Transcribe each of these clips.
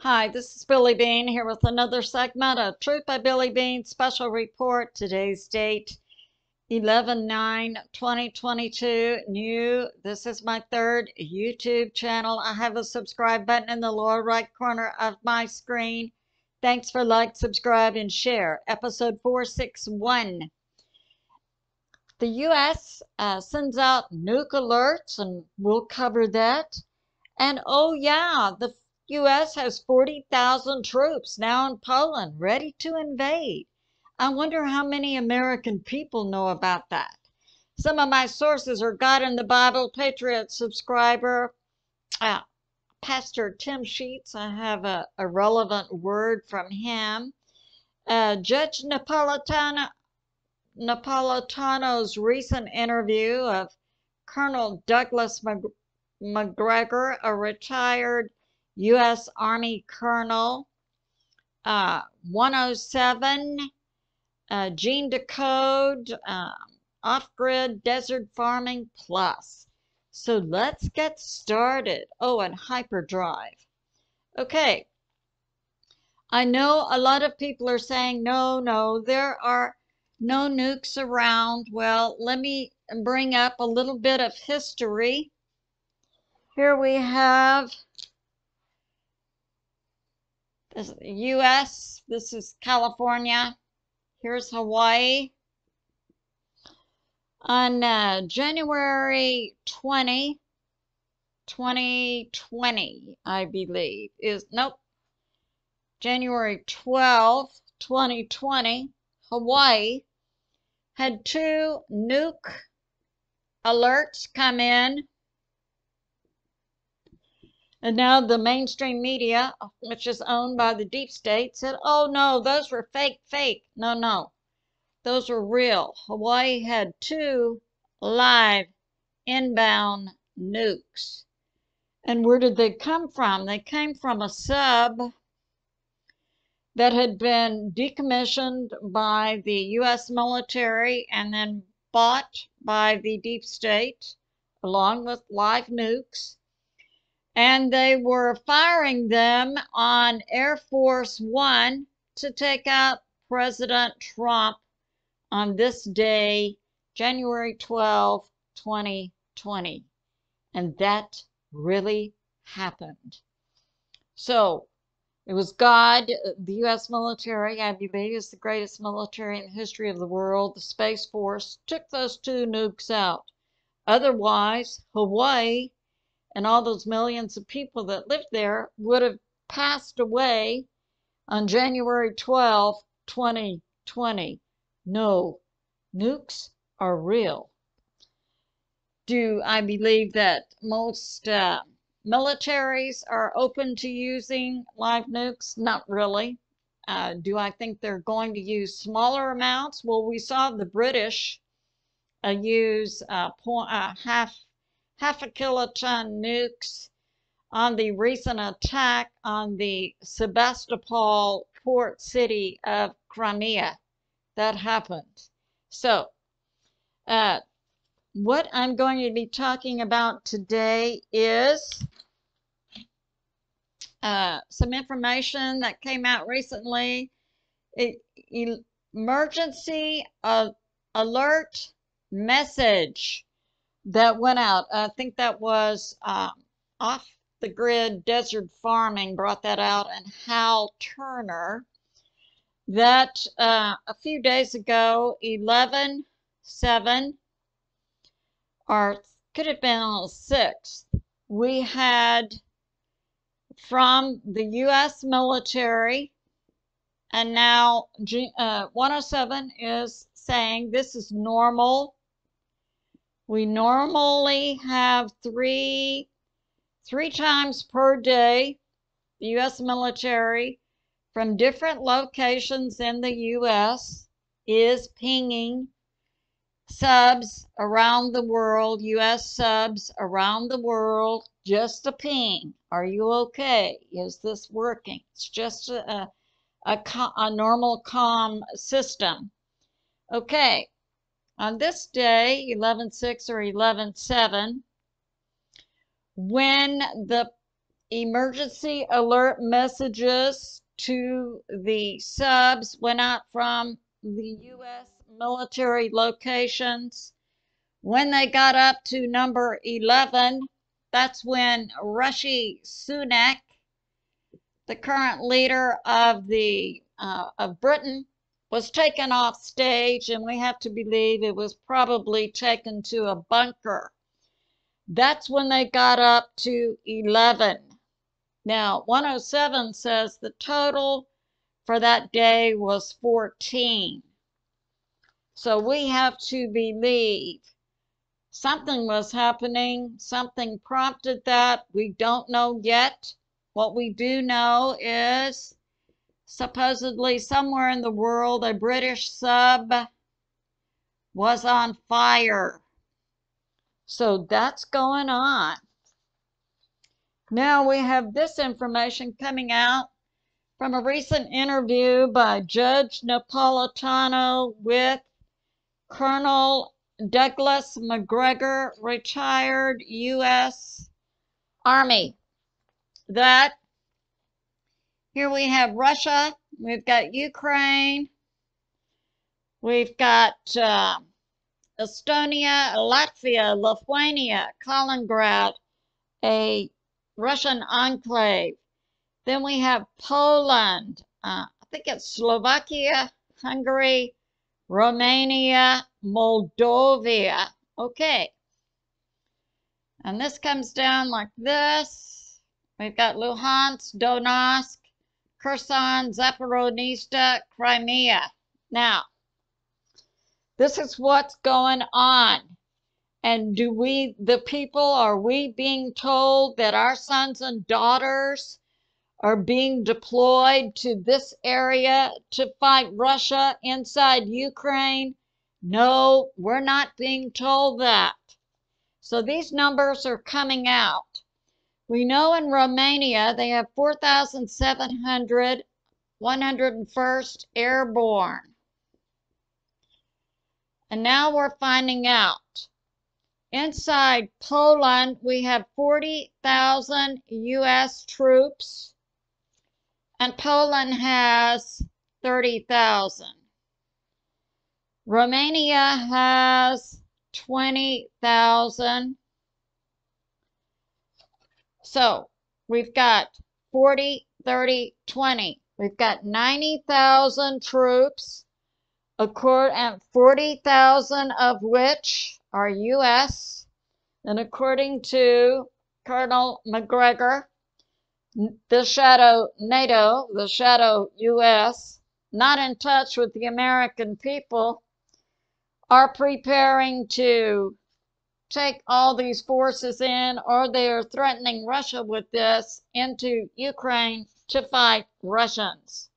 Hi, this is Billie Beene here with another segment of Truth by Billie Beene special report. Today's date 11/9/2022. New. This is my third YouTube channel. I have a subscribe button in the lower right corner of my screen. Thanks for like, subscribe, and share. Episode 461. The U.S. Sends out nuke alerts, and we'll cover that. And oh yeah, the U.S. has 40,000 troops now in Poland ready to invade. I wonder how many American people know about that. Some of my sources are God in the Bible, Patriot subscriber, Pastor Tim Sheets. I have a relevant word from him. Judge Napolitano's recent interview of Colonel Douglas MacGregor, a retired U.S. Army colonel. 107, Gene Decode, Off-Grid Desert Farming Plus. So let's get started. Oh, and hyperdrive. Okay. I know a lot of people are saying, no, there are no nukes around. Well, let me bring up a little bit of history. Here we have this U.S., this is California, here's Hawaii. On January 20, 2020, I believe, January 12, 2020, Hawaii had 2 nuke alerts come in. And now the mainstream media, which is owned by the deep state, said, oh no, those were fake. No, those were real. Hawaii had 2 live inbound nukes. And where did they come from? They came from a sub that had been decommissioned by the U.S. military and then bought by the deep state, along with live nukes. And they were firing them on Air Force One to take out President Trump on this day, January 12, 2020. And that really happened. So it was God, the U.S. military, I believe, is the greatest military in the history of the world. The Space Force took those 2 nukes out. Otherwise, Hawaii and all those millions of people that lived there would have passed away on January 12, 2020. No, nukes are real. Do I believe that most militaries are open to using live nukes? Not really. Do I think they're going to use smaller amounts? Well, we saw the British use half a kiloton nukes on the recent attack on the Sebastopol port city of Crimea. That happened. So, what I'm going to be about today is some information that came out recently. Emergency alert message that went out. I think that was Off the Grid Desert Farming brought that out, and Hal Turner. That a few days ago, 11/7, or could have been on the 6th, we had from the U.S. military, and now 107 is saying this is normal. We normally have three times per day, the U.S. military from different locations in the U.S. is pinging subs around the world, U.S. subs around the world, just a ping. Are you okay? Is this working? It's just a normal comm system. Okay. On this day, 11/6 or 11/7, when the emergency alert messages to the subs went out from the U.S. military locations. When they got up to number 11, that's when Rishi Sunak, the current leader of Britain, was taken off stage, and we have to believe it was probably taken to a bunker. That's when they got up to 11. Now, 107 says the total for that day was 14. So we have to believe something was happening, something prompted that. We don't know yet. What we do know is supposedly somewhere in the world a British sub was on fire. So that's going on. Now we have this information coming out from a recent interview by Judge Napolitano with Colonel Douglas MacGregor, retired U.S. Army. That here we have Russia, we've got Ukraine, we've got Estonia, Latvia, Lithuania, Kaliningrad, a Russian enclave. Then we have Poland, I think it's Slovakia, Hungary, Romania, Moldova. Okay. And this comes down like this. We've got Luhansk, Donetsk, Kherson, Zaporizhzhia, Crimea. Now, this is what's going on. And do we, the people, are we being told that our sons and daughters are being deployed to this area to fight Russia inside Ukraine? No, we're not being told that. So these numbers are coming out. We know in Romania they have 4,700, 101st Airborne. And now we're finding out. Inside Poland, we have 40,000 U.S. troops, and Poland has 30,000. Romania has 20,000. So we've got 40, 30, 20. We've got 90,000 troops, and 40,000 of which are U.S. And according to Colonel MacGregor, the shadow NATO, the shadow U.S., not in touch with the American people, are preparing to take all these forces in, or they are threatening Russia with this, into Ukraine to fight Russians.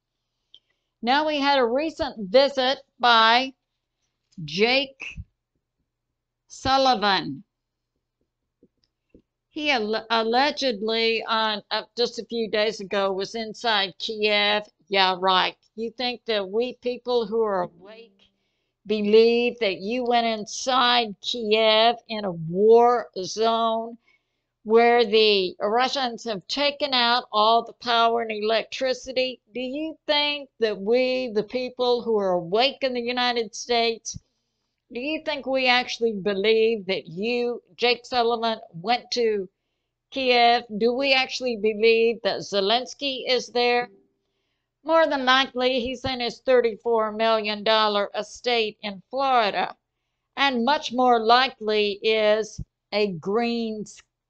Now we had a recent visit by Jake Sullivan. He allegedly, just a few days ago, was inside Kiev. Yeah, right. You think that we people who are awake believe that you went inside Kiev in a war zone where the Russians have taken out all the power and electricity? Do you think that we, the people who are awake in the United States, do you think we actually believe that you, Jake Sullivan, went to Kiev? Do we actually believe that Zelensky is there? More than likely, he's in his $34 million estate in Florida. And much more likely is a green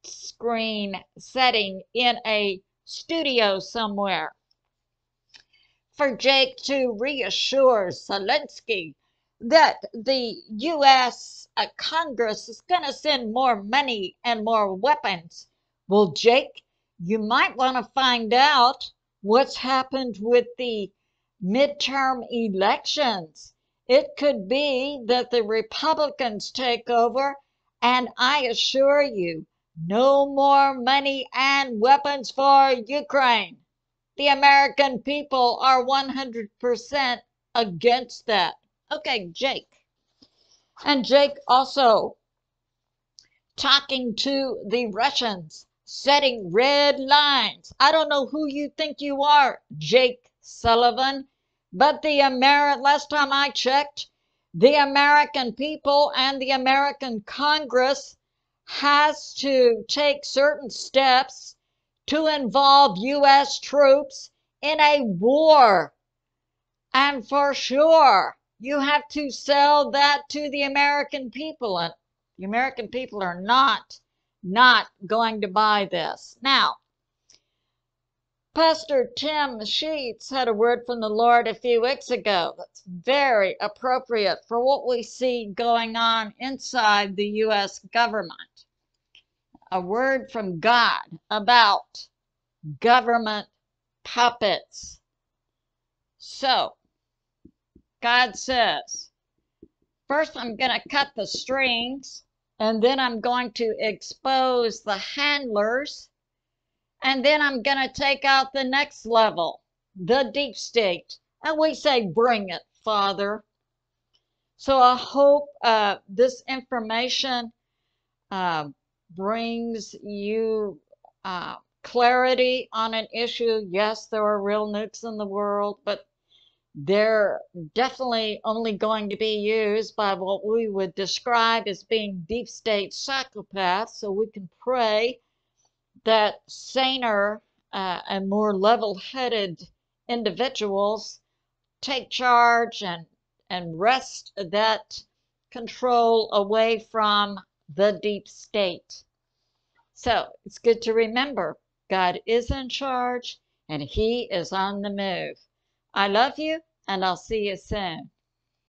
screen setting in a studio somewhere for Jake to reassure Zelensky that the U.S. Congress is going to send more money and more weapons. Well, Jake, you might want to find out what's happened with the midterm elections. It could be that the Republicans take over, and I assure you, no more money and weapons for Ukraine. The American people are 100% against that. Okay, Jake. And Jake also talking to the Russians setting red lines. I don't know who you think you are, Jake Sullivan, but last time I checked, the American people and the American Congress has to take certain steps to involve U.S. troops in a war. And for sure, you have to sell that to the American people. And the American people are not going to buy this. Now, Pastor Tim Sheets had a word from the Lord a few weeks ago that's very appropriate for what we see going on inside the U.S. government. A word from God about government puppets. So, God says, first I'm going to cut the strings, and then I'm going to expose the handlers, and then I'm going to take out the next level, the deep state. And we say, bring it, Father. So I hope this information brings you clarity on an issue. Yes, there are real nukes in the world, but they're definitely only going to be used by what we would describe as being deep state psychopaths. So we can pray that saner and more level-headed individuals take charge and wrest that control away from the deep state. So it's good to remember God is in charge and He is on the move. I love you, and I'll see you soon.